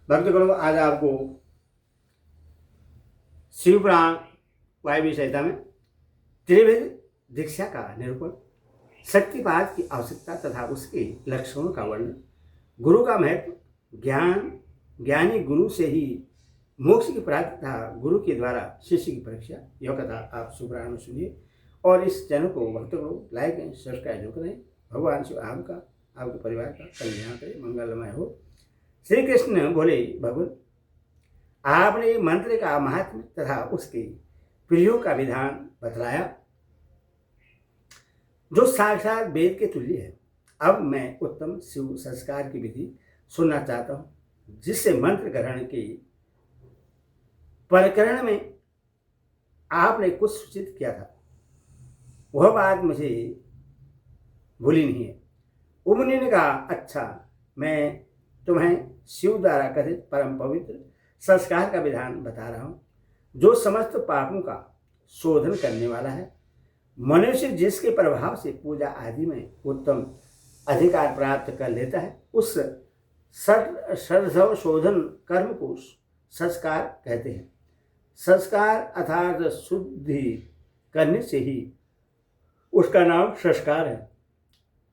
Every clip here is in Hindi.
भक्तगणों, आज आपको शिव पुराण वायव्य संहिता में त्रिविध दीक्षा का निरूपण, शक्तिपात की आवश्यकता तथा उसके लक्षणों का वर्णन, गुरु का महत्व, ज्ञानी गुरु से ही मोक्ष की प्राप्ति तथा गुरु के द्वारा शिष्य की परीक्षा, यह कथा आप शिव पुराण में सुनिए और इस चैनल को भक्तों लाइक एंड सब्सक्राइब जो करें। भगवान शिव आपका, आपके परिवार का कल्याण करे, मंगलमय हो। श्री कृष्ण बोले, भगवान आपने मंत्र का महात्म्य तथा उसके प्रयोग का विधान बतलाया जो साक्षात वेद के तुल्य है। अब मैं उत्तम शिव संस्कार की विधि सुनना चाहता हूँ, जिससे मंत्र ग्रहण के प्रकरण में आपने कुछ सूचित किया था, वह बात मुझे भूली नहीं है। उमनी ने कहा, अच्छा, मैं तुम्हें शिव द्वारा कथित परम पवित्र संस्कार का विधान बता रहा हूँ, जो समस्त पापों का शोधन करने वाला है। मनुष्य जिसके प्रभाव से पूजा आदि में उत्तम अधिकार प्राप्त कर लेता है, उस षड्धव शोधन कर्म को संस्कार कहते हैं। संस्कार अर्थात शुद्धि करने से ही उसका नाम संस्कार है।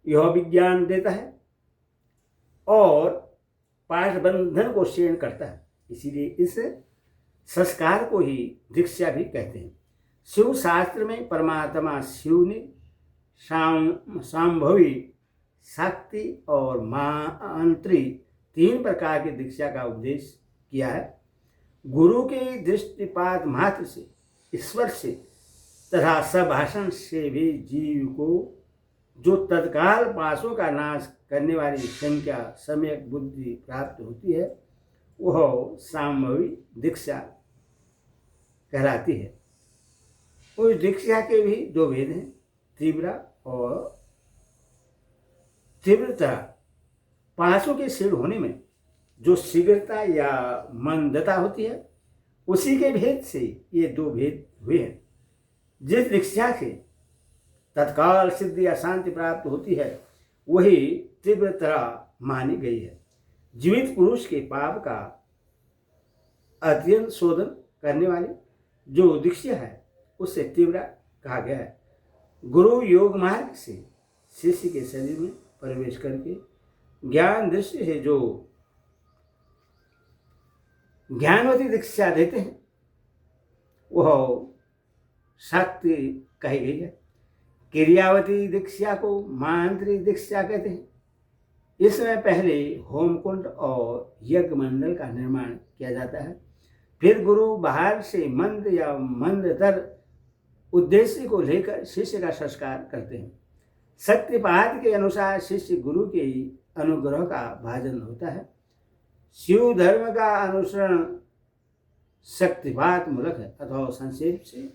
यह विज्ञान देता है और पाशबंधन को क्षीण करता है, इसीलिए इस संस्कार को ही दीक्षा भी कहते हैं। शिव शास्त्र में परमात्मा शिव ने सांभवी, शक्ति और मांत्री तीन प्रकार की दीक्षा का उपदेश किया है। गुरु के दृष्टिपात मात्र से, ईश्वर से तथा संभाषण से भी जीव को जो तत्काल पासों का नाश करने वाली संख्या सम्यक बुद्धि प्राप्त होती है, वह सांभवी दीक्षा कहलाती है। उस दीक्षा के भी दो भेद हैं, तीव्र और तीव्रता। पासों के शीर्ण होने में जो शीघ्रता या मंदता होती है, उसी के भेद से ये दो भेद हुए हैं। जिस दीक्षा से तत्काल सिद्धि या शांति प्राप्त होती है, वही तीव्रता मानी गई है। जीवित पुरुष के पाप का अत्यंत शोधन करने वाली जो दीक्षा है, उससे तीव्र कहा गया है। गुरु योग मार्ग से शिष्य के शरीर में प्रवेश करके ज्ञान दृष्टि से जो ज्ञानवती दीक्षा देते हैं, वह शक्ति कही गई है। क्रियावती दीक्षा को मांत्रिक दीक्षा कहते हैं। इसमें पहले होम कुंड और यज्ञ मंडल का निर्माण किया जाता है, फिर गुरु बाहर से मंद या मंदतर उद्देश्य को लेकर शिष्य का संस्कार करते हैं। शक्तिपात के अनुसार शिष्य गुरु के अनुग्रह का भाजन होता है। शिव धर्म का अनुसरण शक्तिपात मूलक है, अथवा संक्षेप से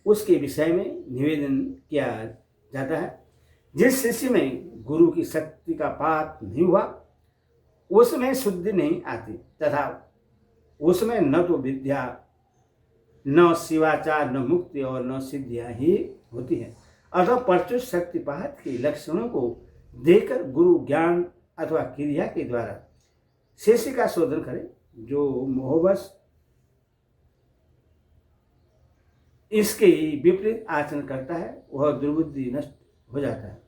उसके विषय में निवेदन किया जाता है। जिस शिष्य में गुरु की शक्ति का पात नहीं हुआ, उसमें शुद्धि नहीं आती तथा उसमें न तो विद्या, न शिवाचार, न मुक्ति और न सिद्धियां ही होती हैं। अतः प्रचुर शक्तिपात के लक्षणों को देखकर गुरु ज्ञान अथवा क्रिया के द्वारा शिष्य का शोधन करे। जो मोहवश इसके विपरीत आचरण करता है, वह दुर्बुद्धि नष्ट हो जाता है।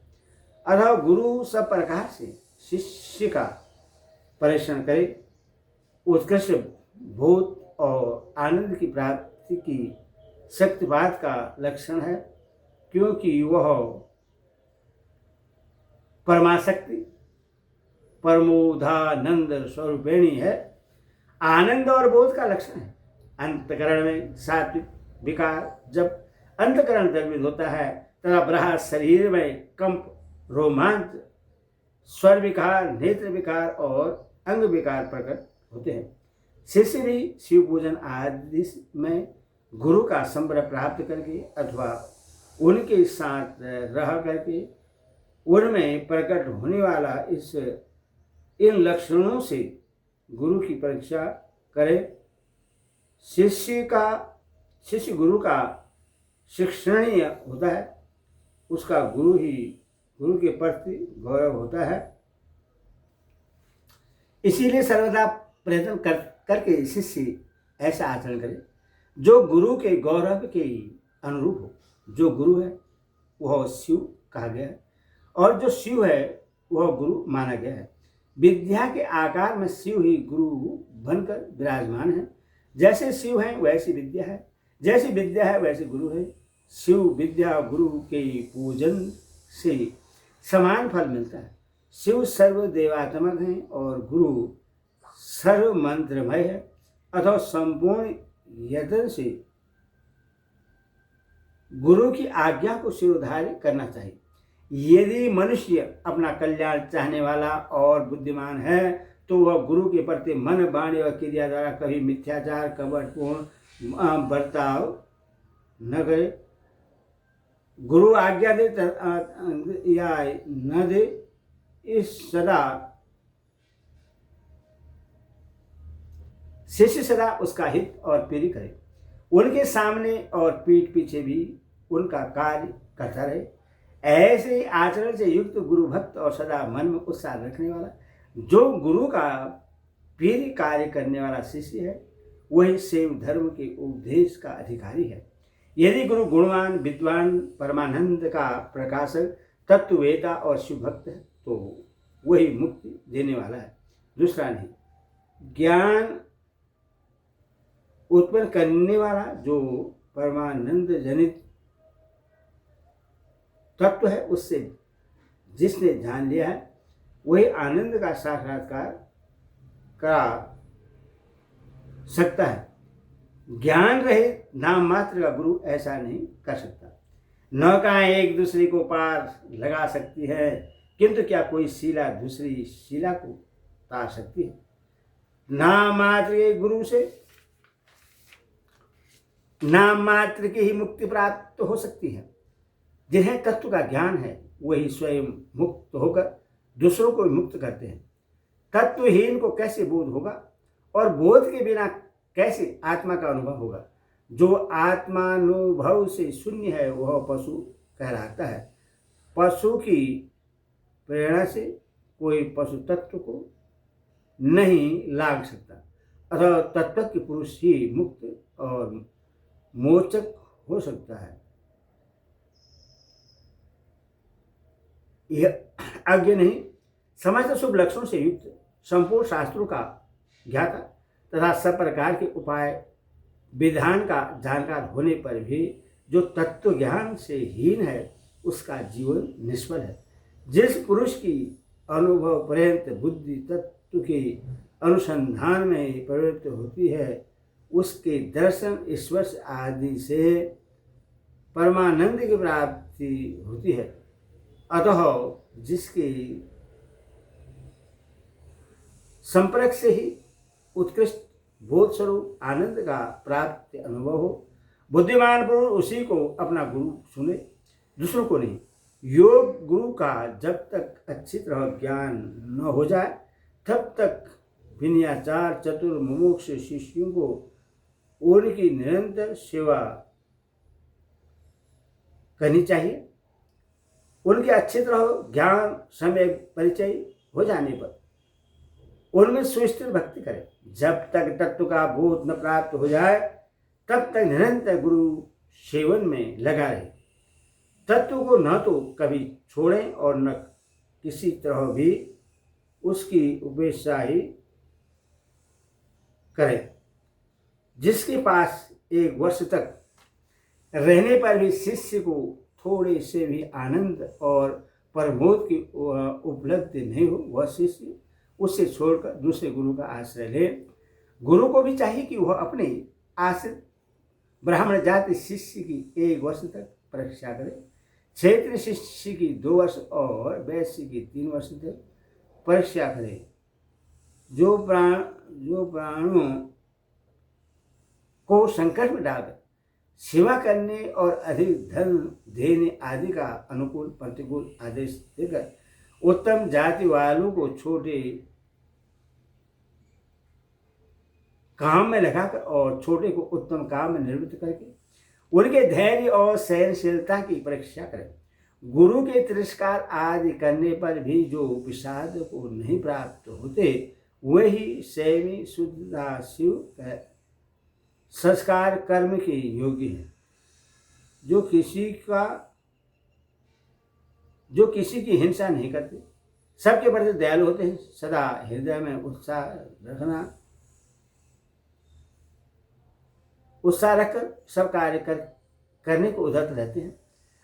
अतः गुरु सब प्रकार से शिष्य का परीक्षण करे, उत्कृष्ट भूत और आनंद की प्राप्ति की शक्तिपात का लक्षण है, क्योंकि वह परमाशक्ति परमोधानंद स्वरूपिणी है। आनंद और बोध का लक्षण है। अंतकरण में सात्विक विकार जब अंतकरण द्रवित होता है तथा बृहद शरीर में कंप, रोमांच, स्वर विकार, नेत्र विकार और अंग विकार प्रकट होते हैं। शिष्य भी शिव पूजन आदि में गुरु का संबंध प्राप्त करके अथवा उनके साथ रह करके उनमें प्रकट होने वाला इन लक्षणों से गुरु की परीक्षा करे। शिष्य गुरु का शिक्षणीय होता है, उसका गुरु के प्रति गौरव होता है। इसीलिए सर्वदा प्रयत्न करके शिष्य ऐसा आचरण करे जो गुरु के गौरव के अनुरूप हो। जो गुरु है वह शिव कहा गया है और जो शिव है वह गुरु माना गया है। विद्या के आकार में शिव ही गुरु बनकर विराजमान है। जैसे शिव है वैसी विद्या है, जैसी विद्या है वैसे गुरु है। शिव विद्या गुरु के पूजन से समान फल मिलता है। शिव सर्वदेवात्मक है और गुरु सर्व मंत्रमय है, अथवा संपूर्ण यत्न से गुरु की आज्ञा को शिरोधार्य करना चाहिए। यदि मनुष्य अपना कल्याण चाहने वाला और बुद्धिमान है तो वह गुरु के प्रति मन, वाणी और क्रिया द्वारा कभी मिथ्याचार, कपटपूर्ण बर्ताव न करे। गुरु आज्ञा दे या न दे, इस सदा शिष्य सदा उसका हित और प्रीति करे। उनके सामने और पीठ पीछे भी उनका कार्य करता रहे। ऐसे आचरण से युक्त गुरु भक्त और सदा मन में उत्साह रखने वाला, जो गुरु का प्रिय कार्य करने वाला शिष्य है, वही शैव धर्म के उपदेश का अधिकारी है। यदि गुरु गुणवान, विद्वान, परमानंद का प्रकाशक, तत्ववेता और शिव भक्त है तो वही मुक्ति देने वाला है, दूसरा नहीं। ज्ञान उत्पन्न करने वाला जो परमानंद जनित तत्व है, उससे जिसने जान लिया है वही आनंद का साक्षात्कार करा सकता है। ज्ञान रहित नाम मात्र का गुरु ऐसा नहीं कर सकता। नौकाएं एक दूसरे को पार लगा सकती है, किंतु क्या कोई शिला दूसरी शिला को तार सकती है? नाम मात्र के गुरु से नाम मात्र की ही मुक्ति प्राप्त हो सकती है। जिन्हें तत्व का ज्ञान है वही स्वयं मुक्त होकर दूसरों को मुक्त करते हैं। तत्वहीन को कैसे बोध होगा और बोध के बिना कैसे आत्मा का अनुभव होगा? जो आत्मानुभव से शून्य है वह पशु कहलाता है। पशु की प्रेरणा से कोई पशु तत्व को नहीं लाग सकता, अतः तत्व के पुरुष ही मुक्त और मोचक हो सकता है। यह आज्ञा नहीं, समस्त शुभ लक्षणों से युक्त, संपूर्ण शास्त्रों का ज्ञाता तथा सब प्रकार के उपाय विधान का जानकार होने पर भी जो तत्व ज्ञान से हीन है उसका जीवन निष्फल है। जिस पुरुष की अनुभव पर्यंत बुद्धि तत्व के अनुसंधान में प्रवृत्त होती है, उसके दर्शन, स्पर्श आदि से परमानंद की प्राप्ति होती है। अतः जिसके संपर्क से ही उत्कृष्ट बोध स्वरूप आनंद का प्राप्त अनुभव हो, बुद्धिमान पुरुष उसी को अपना गुरु सुने, दूसरों को नहीं। योग गुरु का जब तक अच्छी तरह ज्ञान न हो जाए तब तक विनयाचार चतुर मुमुक्ष शिष्यों को उनकी निरंतर सेवा करनी चाहिए। उनके अच्छी तरह ज्ञान समय परिचय हो जाने पर उनमें सुस्थिर भक्ति करें। जब तक तत्व का बोध न प्राप्त हो जाए तब तक निरंतर गुरु सेवन में लगा रहे। तत्व को न तो कभी छोड़ें और न किसी तरह भी उसकी उपेक्षा ही करें। जिसके पास एक वर्ष तक रहने पर भी शिष्य को थोड़े से भी आनंद और प्रमोद की उपलब्धि नहीं हो, वह शिष्य उससे छोड़कर दूसरे गुरु का आश्रय ले। गुरु को भी चाहिए कि वह अपने आश्रित ब्राह्मण जाति शिष्य की 1 वर्ष तक परीक्षा करे, क्षेत्रीय शिष्य की 2 वर्ष और वैश्य की 3 वर्ष तक परीक्षा करे। जो प्राणों को संकट में डालकर सेवा करने और अधिक धन देने आदि का अनुकूल प्रतिकूल आदेश देकर उत्तम जाति वालों को छोटे काम में लगाकर और छोटे को उत्तम काम में निवृत्त करके उनके धैर्य और सहनशीलता की परीक्षा करें। गुरु के तिरस्कार आदि करने पर भी जो विषाद को नहीं प्राप्त होते वही स्वयं शुद्ध शिव है, संस्कार कर्म के योग्य है, जो किसी की हिंसा नहीं करते, सबके प्रति दयालु होते हैं, सदा हृदय में उत्साह रखकर सब कार्य करने को उद्धत रहते हैं।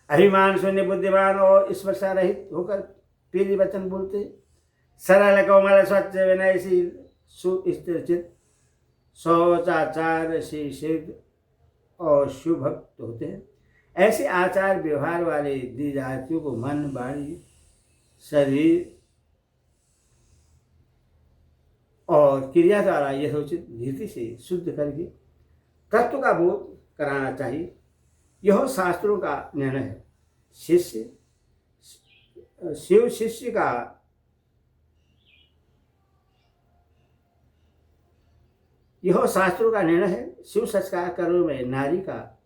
अभिमान शून्य बुद्धिमान और स्पर्शा रहित होकर प्रिय वचन बोलते, सरल कोमल स्वच्छ विनयशील सुस्थिरचित शौचाचार से सिद्ध और शुभक्त होते हैं। ऐसे आचार व्यवहार वाले द्विजातियों को मन वाणी शरीर और क्रिया द्वारा यथोचित रीति से शुद्ध करके तत्व का बोध कराना चाहिए। यह शास्त्रों का निर्णय है। शिव शिष्य का यह शास्त्रों का निर्णय है। शिव संस्कार कर्म में नारी का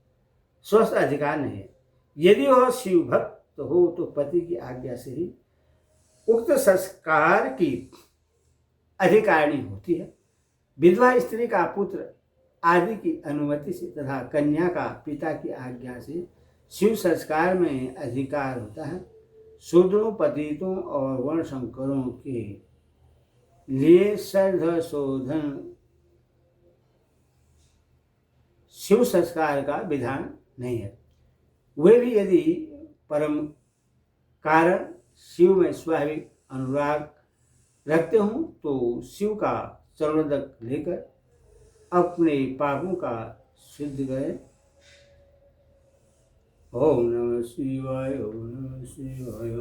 स्वस्थ अधिकार नहीं है। यदि वह शिव भक्त हो तो पति की आज्ञा से ही उक्त संस्कार की अधिकारिणी होती है। विधवा स्त्री का पुत्र आदि की अनुमति से तथा कन्या का पिता की आज्ञा से शिव संस्कार में अधिकार होता है। शूद्रों, पतितों और वर्णशंकरों के लिए श्रद्धा शोधन शिव संस्कार का विधान नहीं है। वे भी यदि परम कारण शिव में स्वाभाविक अनुराग रखते हों तो शिव का चरणोदक लेकर अपने पापों का शुद्ध करें। ओम नमः शिवाय, ओम नमः शिवाय।